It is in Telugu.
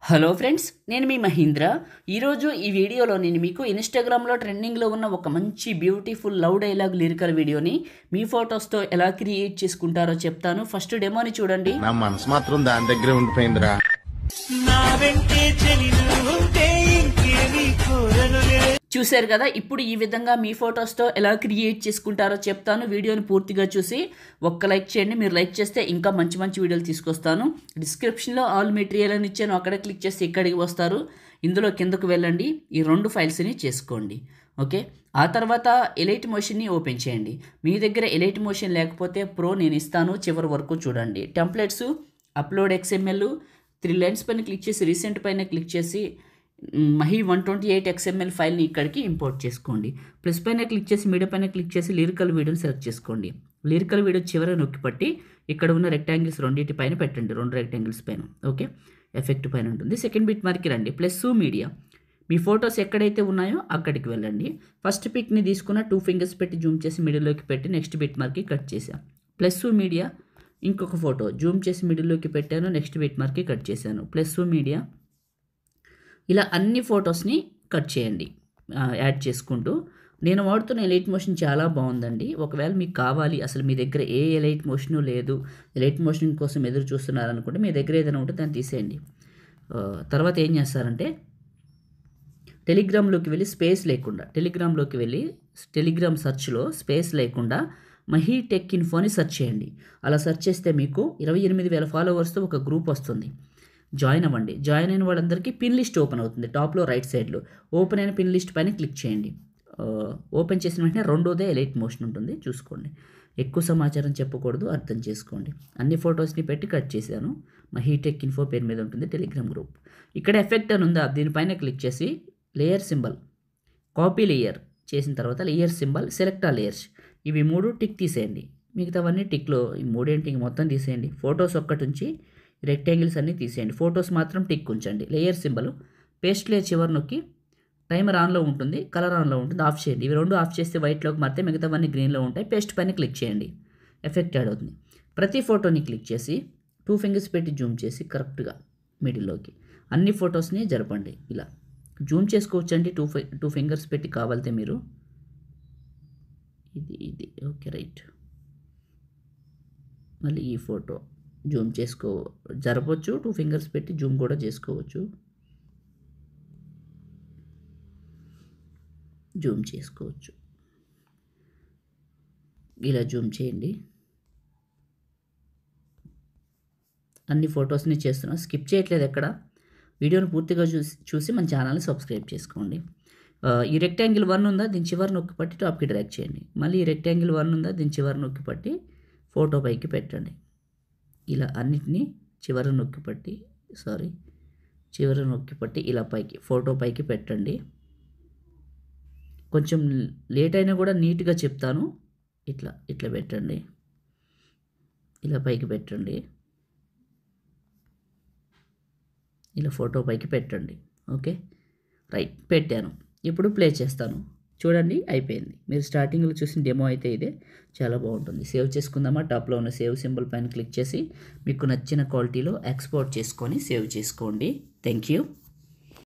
హలో ఫ్రెండ్స్, నేను మీ మహీంద్ర. ఈరోజు ఈ వీడియోలో నేను మీకు ఇన్స్టాగ్రామ్లో ట్రెండింగ్లో ఉన్న ఒక మంచి బ్యూటిఫుల్ లవ్ డైలాగ్ లిరికల్ వీడియోని మీ ఫొటోస్తో ఎలా క్రియేట్ చేసుకుంటారో చెప్తాను. ఫస్ట్ డెమోని చూడండి. నా మనసు మాత్రం దాని దగ్గరే ఉండిపోయిందిరా. చూశారు కదా, ఇప్పుడు ఈ విధంగా మీ ఫొటోస్తో ఎలా క్రియేట్ చేసుకుంటారో చెప్తాను. వీడియోని పూర్తిగా చూసి ఒక్క లైక్ చేయండి. మీరు లైక్ చేస్తే ఇంకా మంచి మంచి వీడియోలు తీసుకొస్తాను. డిస్క్రిప్షన్లో ఆల్ మెటీరియల్ అని ఇచ్చాను, అక్కడ క్లిక్ చేస్తే ఇక్కడికి వస్తారు. ఇందులో కిందకు వెళ్ళండి, ఈ 2 ఫైల్స్ని చేసుకోండి. ఓకే, ఆ తర్వాత ఎలైట్ మోషన్ని ఓపెన్ చేయండి. మీ దగ్గర ఎలైట్ మోషన్ లేకపోతే ప్రో నేను ఇస్తాను, చివరి వరకు చూడండి. టెంప్లెట్స్, అప్లోడ్ XML, 3 లైన్స్ పైన క్లిక్ చేసి రీసెంట్ పైన క్లిక్ చేసి మహి 128 XML ఫైల్ని ఇక్కడికి ఇంపోర్ట్ చేసుకోండి. ప్లస్ పైన క్లిక్ చేసి మీడియా పైన క్లిక్ చేసి లిరికల్ వీడియోని సెలెక్ట్ చేసుకోండి. లిరికల్ వీడియో చివరి నొక్కి పట్టి ఇక్కడ ఉన్న రెక్టాంగిల్స్ రెండింటి పైన పెట్టండి, 2 రెక్టాంగిల్స్ పైన. ఓకే, ఎఫెక్ట్ పైన ఉంటుంది. సెకండ్ బిట్ మార్క్కి రండి. ప్లస్ మీడియా, మీ ఫొటోస్ ఎక్కడైతే ఉన్నాయో అక్కడికి వెళ్ళండి. ఫస్ట్ పిక్ని తీసుకున్న 2 ఫింగర్స్ పెట్టి జూమ్ చేసి మిడిల్లోకి పెట్టి నెక్స్ట్ బిట్ మార్క్కి కట్ చేశాను. ప్లస్ మీడియా, ఇంకొక ఫోటో జూమ్ చేసి మిడిల్లోకి పెట్టాను, నెక్స్ట్ బిట్ మార్క్కి కట్ చేశాను. ప్లస్ మీడియా, ఇలా అన్ని ఫొటోస్ని కట్ చేయండి యాడ్ చేసుకుంటూ. నేను వాడుతున్న ఎలైట్ మోషన్ చాలా బాగుందండి. ఒకవేళ మీకు కావాలి, అసలు మీ దగ్గర ఏ ఎలైట్ మోషను లేదు, ఎలైట్ మోషన్ కోసం ఎదురు చూస్తున్నారనుకుంటే మీ దగ్గర ఏదైనా ఉంటే దాన్ని తీసేయండి. తర్వాత ఏం చేస్తారంటే టెలిగ్రామ్లోకి వెళ్ళి స్పేస్ లేకుండా, టెలిగ్రామ్ సెర్చ్లో స్పేస్ లేకుండా మహి టెక్ ఇన్ఫో అని సెర్చ్ చేయండి. అలా సెర్చ్ చేస్తే మీకు 28,000 ఫాలోవర్స్తో ఒక గ్రూప్ వస్తుంది. జాయిన్ అవ్వండి. జాయిన్ అయిన వాళ్ళందరికీ పిన్ లిస్ట్ ఓపెన్ అవుతుంది. టాప్లో రైట్ సైడ్లో ఓపెన్ అయిన పిన్ లిస్ట్ పైన క్లిక్ చేయండి. ఓపెన్ చేసిన వెంటనే రెండోదే ఎలైట్ మోషన్ ఉంటుంది, చూసుకోండి. ఎక్కువ సమాచారం చెప్పకూడదు, అర్థం చేసుకోండి. అన్ని ఫొటోస్ని పెట్టి కట్ చేశాను. మహి టెక్ ఇన్ఫో పేరు మీద ఉంటుంది టెలిగ్రామ్ గ్రూప్. ఇక్కడ ఎఫెక్ట్ అని ఉందా, దీనిపైన క్లిక్ చేసి లేయర్ సింబల్, కాపీ లేయర్ చేసిన తర్వాత లేయర్ సింబల్, సెలెక్ట్ ఆ లేయర్స్, ఇవి 3 టిక్ తీసేయండి. మిగతావన్నీ టిక్లో, ఈ 3 మొత్తం తీసేయండి. ఫొటోస్ ఒక్కటి ఉంచి రెక్టాంగిల్స్ అన్నీ తీసేయండి. ఫొటోస్ మాత్రం టిక్ ఉంచండి. లేయర్ సింబల్, పేస్ట్ లేయర్ చివరి నొక్కి టైమర్ ఆన్లో ఉంటుంది, కలర్ ఆన్లో ఉంటుంది, ఆఫ్ చేయండి. ఇవి 2 ఆఫ్ చేస్తే వైట్లోకి మారితే మిగతావన్నీ గ్రీన్లో ఉంటాయి. పేస్ట్ పైన క్లిక్ చేయండి, ఎఫెక్ట్ యాడ్ అవుతుంది. ప్రతి ఫోటోని క్లిక్ చేసి 2 ఫింగర్స్ పెట్టి జూమ్ చేసి కరెక్ట్గా మిడిల్లోకి అన్ని ఫొటోస్ని జరపండి. ఇలా జూమ్ చేసుకోవచ్చండి, 2 ఫింగర్స్ పెట్టి కావాలితే మీరు. ఇది ఓకే, రైట్. మళ్ళీ ఈ ఫోటో జూమ్ జరపవచ్చు, 2 ఫింగర్స్ పెట్టి జూమ్ కూడా చేసుకోవచ్చు. జూమ్ చేసుకోవచ్చు, ఇలా జూమ్ చేయండి. అన్ని ఫొటోస్ని చేస్తున్నా, స్కిప్ చేయట్లేదు ఎక్కడ. వీడియోని పూర్తిగా చూసి మన ఛానల్ని సబ్స్క్రైబ్ చేసుకోండి. ఈ రెక్టాంగిల్ 1 ఉందా, దీని చివరి నొక్కి పట్టి టాప్కి డ్రాగ్ చేయండి. మళ్ళీ ఈ రెక్టాంగిల్ 1 ఉందా, దీని చివరి నొక్కి పట్టి ఫోటో పైకి పెట్టండి. ఇలా అన్నిటినీ చివరి నొక్కి పట్టి ఇలా పైకి ఫోటో పైకి పెట్టండి. కొంచెం లేట్ అయినా కూడా నీట్గా చెప్తాను. ఇట్లా పెట్టండి, ఇలా పైకి పెట్టండి, ఇలా ఫోటో పైకి పెట్టండి. ఓకే, రైట్, పెట్టాను. ఇప్పుడు ప్లే చేస్తాను, చూడండి. అయిపోయింది. మీరు స్టార్టింగ్లో చూసిన డెమో అయితే ఇదే, చాలా బాగుంటుంది. సేవ్ చేసుకుందామా? టాప్లో ఉన్న సేవ్ సింబల్ పైన క్లిక్ చేసి మీకు నచ్చిన క్వాలిటీలో ఎక్స్పోర్ట్ చేసుకొని సేవ్ చేసుకోండి. Thank you.